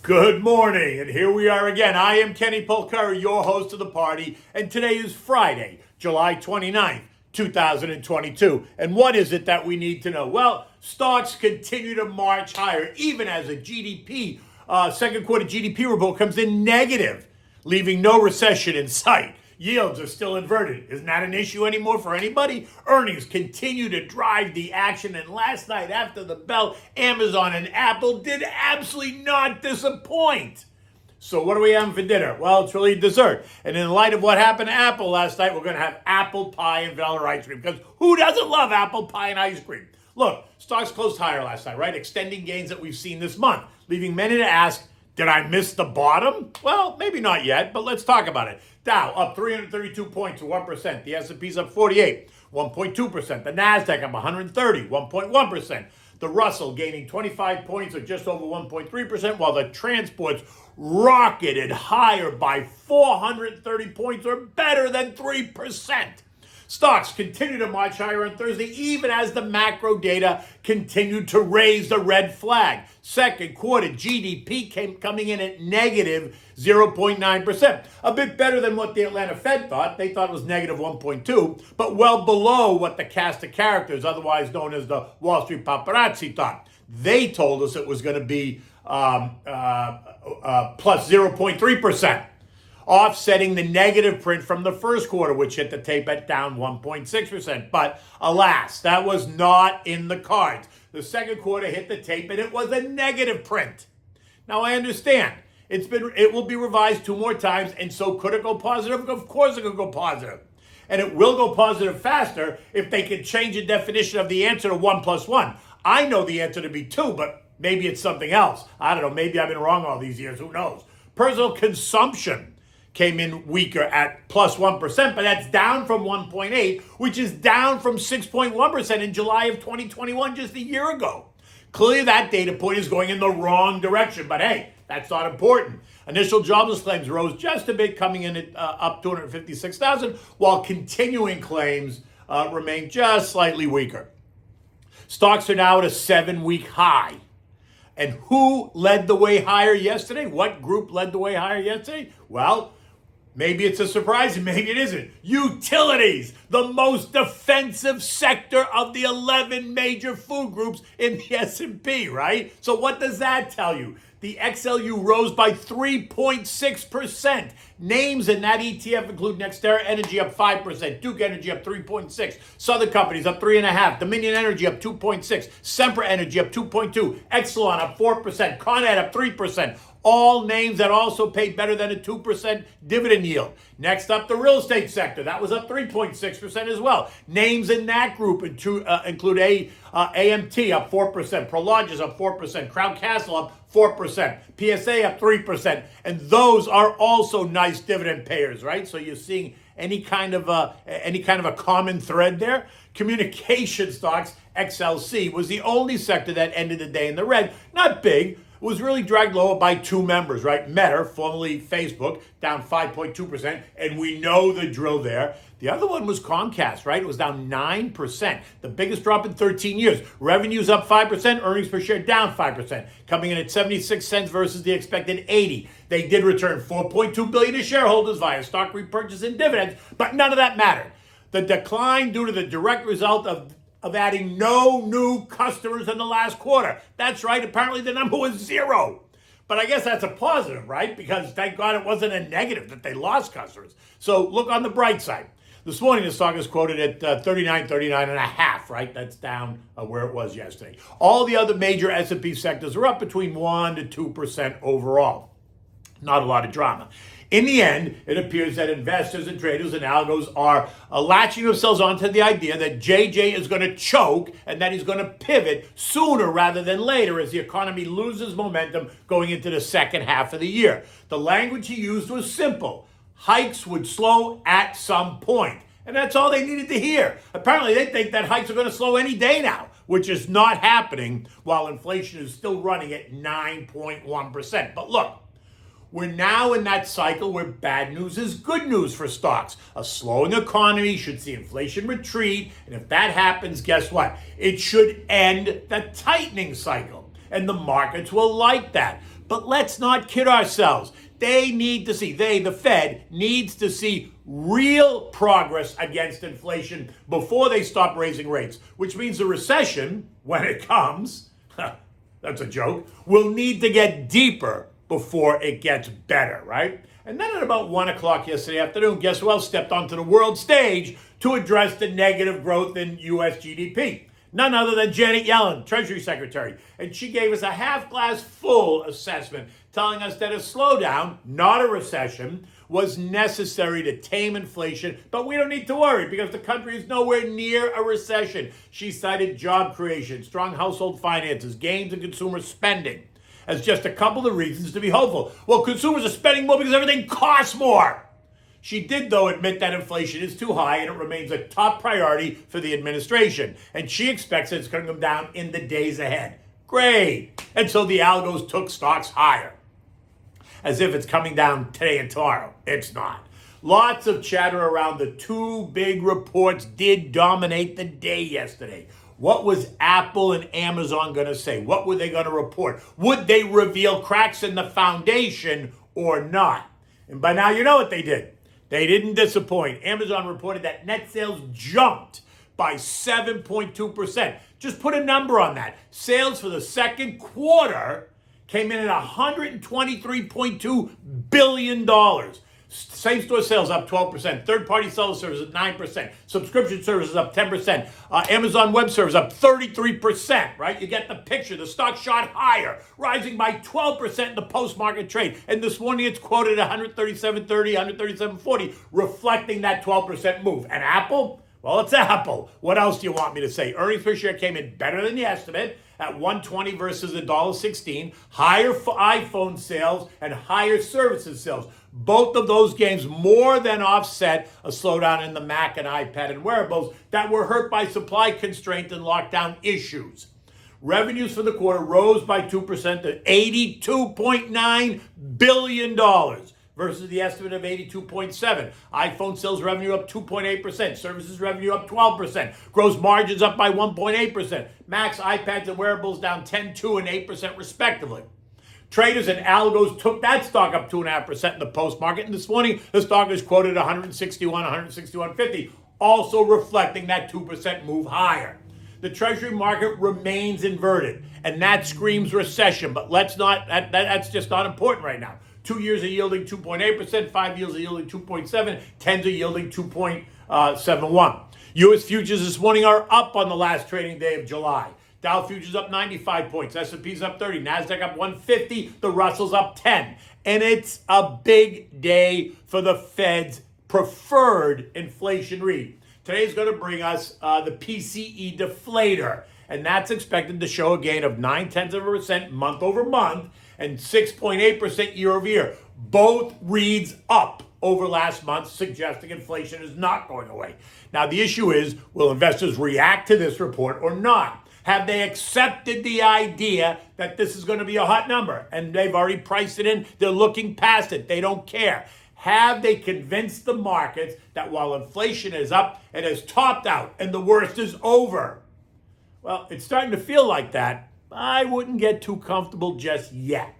Good morning, and here we are again. I am Kenny Polcari, your host of the party, and today is Friday, July 29th, 2022. And what is it that we need to know? Well, stocks continue to march higher, even as a second quarter GDP report comes in negative, leaving no recession in sight. Yields are still inverted. Isn't that an issue anymore for anybody? Earnings continue to drive the action. And last night after the bell, Amazon and Apple did absolutely not disappoint. So what are we having for dinner? Well, it's really dessert. And in light of what happened to Apple last night, we're going to have apple pie and vanilla ice cream. Because who doesn't love apple pie and ice cream? Look, stocks closed higher last night, right? Extending gains that we've seen this month, leaving many to ask, did I miss the bottom? Well, maybe not yet, but let's talk about it. Dow up 332 points or 1%. The S&P's up 48, 1.2%. The Nasdaq up 130, 1.1%. The Russell gaining 25 points or just over 1.3%, while the transports rocketed higher by 430 points or better than 3%. Stocks continue to march higher on Thursday, even as the macro data continued to raise the red flag. Second quarter GDP coming in at negative 0.9%. A bit better than what the Atlanta Fed thought. They thought it was negative 1.2, but well below what the cast of characters, otherwise known as the Wall Street paparazzi, thought. They told us it was going to be plus 0.3%. Offsetting the negative print from the first quarter, which hit the tape at down 1.6%. But alas, that was not in the cards. The second quarter hit the tape and it was a negative print. Now I understand. It will be revised 2 more times, and so could it go positive? Of course it could go positive. And it will go positive faster if they can change the definition of the answer to 1 plus 1. I know the answer to be 2, but maybe it's something else. I don't know. Maybe I've been wrong all these years. Who knows? Personal consumption came in weaker at plus 1%, but that's down from 1.8, which is down from 6.1% in July of 2021, just a year ago. Clearly that data point is going in the wrong direction, but hey, that's not important. Initial jobless claims rose just a bit, coming in at up 256,000, while continuing claims remain just slightly weaker. Stocks are now at a 7-week high. And who led the way higher yesterday? What group led the way higher yesterday? Well, maybe it's a surprise and maybe it isn't. Utilities, the most defensive sector of the 11 major food groups in the S&P, right? So what does that tell you? The XLU rose by 3.6%. Names in that ETF include NextEra Energy up 5%, Duke Energy up 3.6%, Southern Companies up 3.5%, Dominion Energy up 2.6%, Sempra Energy up 2.2%, Exelon up 4%, Con Ed up 3%. All names that also paid better than a 2% dividend yield. Next up, the real estate sector. That was up 3.6% as well. Names in that group include AMT up 4%, Prologis up 4%, Crown Castle up 4%, PSA up 3%. And those are also nice dividend payers, right? So you're seeing any kind of a common thread there. Communication stocks, XLC, was the only sector that ended the day in the red. Not big. Was really dragged lower by 2 members, right? Meta, formerly Facebook, down 5.2%, and we know the drill there. The other one was Comcast, right? It was down 9%, the biggest drop in 13 years. Revenues up 5%, earnings per share down 5%, coming in at 76 cents versus the expected 80. They did return $4.2 billion to shareholders via stock repurchase and dividends, but none of that mattered. The decline due to the direct result of adding no new customers in the last quarter. That's right, apparently the number was 0. But I guess that's a positive, right? Because thank God it wasn't a negative that they lost customers. So look on the bright side. This morning, the stock is quoted at 39 and a half, right? That's down where it was yesterday. All the other major S&P sectors are up between 1% to 2% overall. Not a lot of drama. In the end, it appears that investors and traders and algos are latching themselves onto the idea that JJ is going to choke and that he's going to pivot sooner rather than later as the economy loses momentum going into the second half of the year. The language he used was simple. Hikes would slow at some point. And that's all they needed to hear. Apparently, they think that hikes are going to slow any day now, which is not happening while inflation is still running at 9.1%. But look, we're now in that cycle where bad news is good news for stocks. A slowing economy should see inflation retreat, and if that happens, guess what? It should end the tightening cycle. and the markets will like that. But let's not kid ourselves. The Fed needs to see real progress against inflation before they stop raising rates, which means the recession, when it comes, that's a joke, will need to get deeper before it gets better, right? And then at about 1 o'clock yesterday afternoon, guess who else stepped onto the world stage to address the negative growth in U.S. GDP? None other than Janet Yellen, Treasury Secretary. And she gave us a half-glass full assessment, telling us that a slowdown, not a recession, was necessary to tame inflation, but we don't need to worry because the country is nowhere near a recession. She cited job creation, strong household finances, gains in consumer spending as just a couple of reasons to be hopeful. Well, consumers are spending more because everything costs more. She did, though, admit that inflation is too high and it remains a top priority for the administration. And she expects that it's going to come down in the days ahead. Great. And so the algos took stocks higher, as if it's coming down today and tomorrow. It's not. Lots of chatter around the two big reports did dominate the day yesterday. What was Apple and Amazon going to say? What were they going to report? Would they reveal cracks in the foundation or not? And by now you know what they did. They didn't disappoint. Amazon reported that net sales jumped by 7.2%. Just put a number on that. Sales for the second quarter came in at $123.2 billion. Same-store sales up 12%. Third-party seller services at 9%. Subscription services up 10%. Amazon Web Services up 33%, right? You get the picture. The stock shot higher, rising by 12% in the post-market trade. And this morning it's quoted at 137.30, 137.40, reflecting that 12% move. And Apple? Well, it's Apple. What else do you want me to say? Earnings per share came in better than the estimate at $1.20 versus $1.16. Higher iPhone sales and higher services sales. Both of those gains more than offset a slowdown in the Mac and iPad and wearables that were hurt by supply constraint and lockdown issues. Revenues for the quarter rose by 2% to $82.9 billion versus the estimate of 82.7. iPhone sales revenue up 2.8%. Services revenue up 12%. Gross margins up by 1.8%. Macs, iPads, and wearables down 10, 2, and 8% respectively. Traders and algos took that stock up 2.5% in the post-market. And this morning, the stock is quoted at 161.50, also reflecting that 2% move higher. The Treasury market remains inverted, and that screams recession. But that's just not important right now. 2 years are yielding 2.8%, 5 years are yielding 2.7%, 10s are yielding 2.71%. U.S. futures this morning are up on the last trading day of July. Dow futures up 95 points, S&P's up 30, NASDAQ up 150, the Russell's up 10. And it's a big day for the Fed's preferred inflation read. Today's going to bring us the PCE deflator, and that's expected to show a gain of 0.9% month over month and 6.8% year over year. Both reads up over last month, suggesting inflation is not going away. Now, the issue is, will investors react to this report or not? Have they accepted the idea that this is going to be a hot number and they've already priced it in? They're looking past it. They don't care. Have they convinced the markets that while inflation is up, it has topped out and the worst is over? Well, it's starting to feel like that. I wouldn't get too comfortable just yet.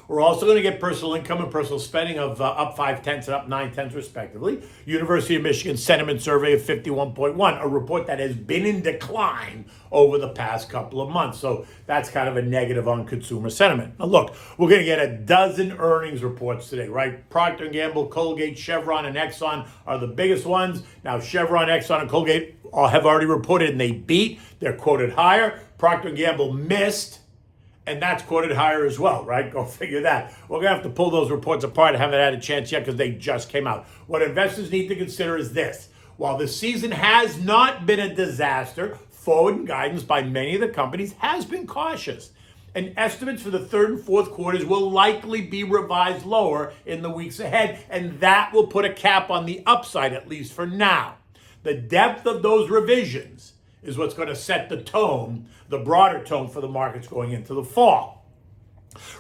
We're also going to get personal income and personal spending of up 0.5 and up 0.9 respectively. University of Michigan sentiment survey of 51.1, a report that has been in decline over the past couple of months. So that's kind of a negative on consumer sentiment. Now look, we're going to get a dozen earnings reports today, right? Procter & Gamble, Colgate, Chevron, and Exxon are the biggest ones. Now Chevron, Exxon, and Colgate have already reported and they beat. They're quoted higher. Procter & Gamble missed. And that's quoted higher as well, right? Go figure that. We're going to have to pull those reports apart. I haven't had a chance yet because they just came out. What investors need to consider is this. While the season has not been a disaster, forward guidance by many of the companies has been cautious. And estimates for the third and fourth quarters will likely be revised lower in the weeks ahead. And that will put a cap on the upside, at least for now. The depth of those revisions is what's going to set the tone, the broader tone for the markets going into the fall.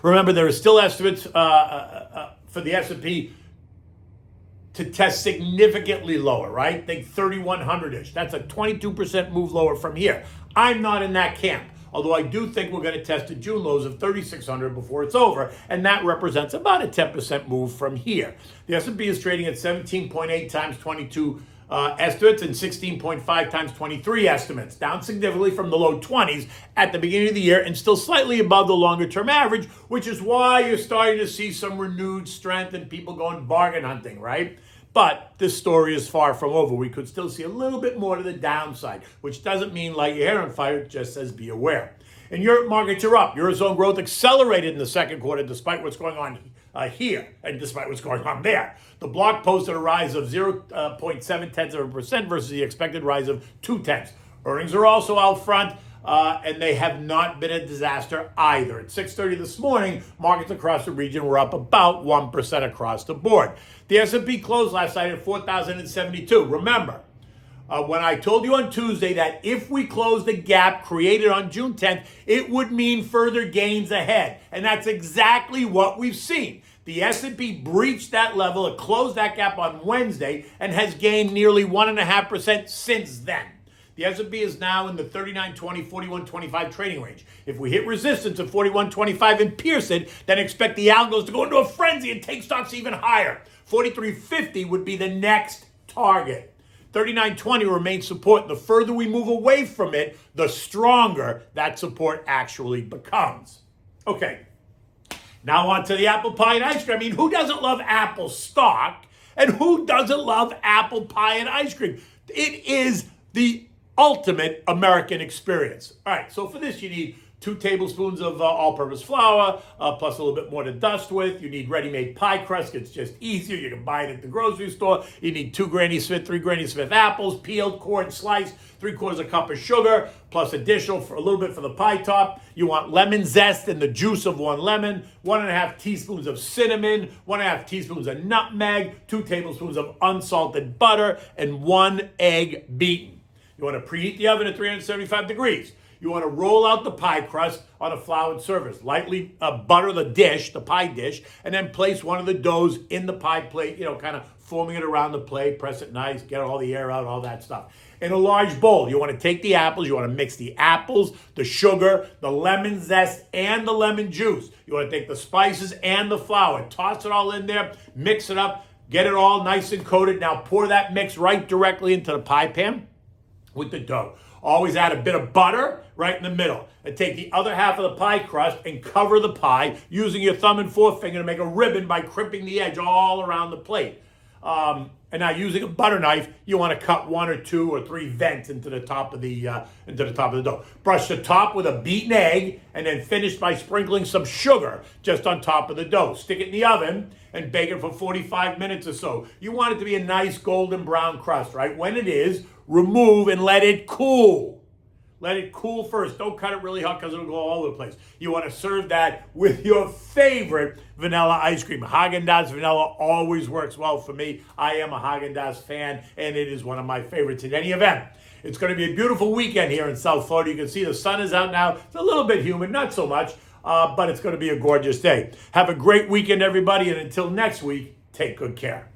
Remember, there are still estimates for the S&P to test significantly lower, right? Think 3,100-ish. That's a 22% move lower from here. I'm not in that camp. although I do think we're going to test the June lows of 3,600 before it's over, and that represents about a 10% move from here. The S&P is trading at 17.8 times 22 estimates and 16.5 times 23 estimates, down significantly from the low 20s at the beginning of the year and still slightly above the longer-term average, which is why you're starting to see some renewed strength and people going bargain hunting, right? But this story is far from over. We could still see a little bit more to the downside, which doesn't mean light your hair on fire, it just says be aware. In Europe, markets are up. Eurozone growth accelerated in the second quarter despite what's going on here and despite what's going on there. The bloc posted a rise of 0.7% versus the expected rise of 0.2. Earnings are also out front, and they have not been a disaster either. At 6:30 this morning, markets across the region were up about 1% across the board. The S&P closed last night at 4,072. Remember, when I told you on Tuesday that if we close the gap created on June 10th, it would mean further gains ahead. And that's exactly what we've seen. The S&P breached that level, it closed that gap on Wednesday, and has gained nearly 1.5% since then. The S&P is now in the 39.20, 41.25 trading range. If we hit resistance at 41.25 and pierce it, then expect the algos to go into a frenzy and take stocks even higher. 43.50 would be the next target. 39.20 remains support. The further we move away from it, the stronger that support actually becomes. Okay, now on to the apple pie and ice cream. I mean, who doesn't love Apple stock? And who doesn't love apple pie and ice cream? It is the ultimate American experience. All right, so for this you need 2 tablespoons of all-purpose flour, plus a little bit more to dust with. You need ready-made pie crust. It's just easier. You can buy it at the grocery store. You need 3 Granny Smith apples, peeled, cored, sliced, 3/4 cup of sugar, plus additional for a little bit for the pie top. You want lemon zest and the juice of 1 lemon, 1.5 teaspoons of cinnamon, 1.5 teaspoons of nutmeg, 2 tablespoons of unsalted butter, and 1 egg beaten. You want to preheat the oven at 375 degrees. You want to roll out the pie crust on a floured surface. Lightly butter the dish, the pie dish, and then place one of the doughs in the pie plate, kind of forming it around the plate, press it nice, get all the air out, all that stuff. In a large bowl, you want to take the apples, you want to mix the apples, the sugar, the lemon zest, and the lemon juice. You want to take the spices and the flour, toss it all in there, mix it up, get it all nice and coated. Now pour that mix right directly into the pie pan with the dough. Always add a bit of butter right in the middle. And take the other half of the pie crust and cover the pie using your thumb and forefinger to make a ribbon by crimping the edge all around the plate. And now using a butter knife, you want to cut 1 or 2 or 3 vents into the top of the dough. Brush the top with a beaten egg and then finish by sprinkling some sugar just on top of the dough. Stick it in the oven and bake it for 45 minutes or so. You want it to be a nice golden brown crust, right? When it is, remove and let it cool. Let it cool first. Don't cut it really hot because it'll go all over the place. You want to serve that with your favorite vanilla ice cream. Haagen-Dazs vanilla always works well for me. I am a Haagen-Dazs fan, and it is one of my favorites in any event. It's going to be a beautiful weekend here in South Florida. You can see the sun is out now. It's a little bit humid, not so much, but it's going to be a gorgeous day. Have a great weekend, everybody, and until next week, take good care.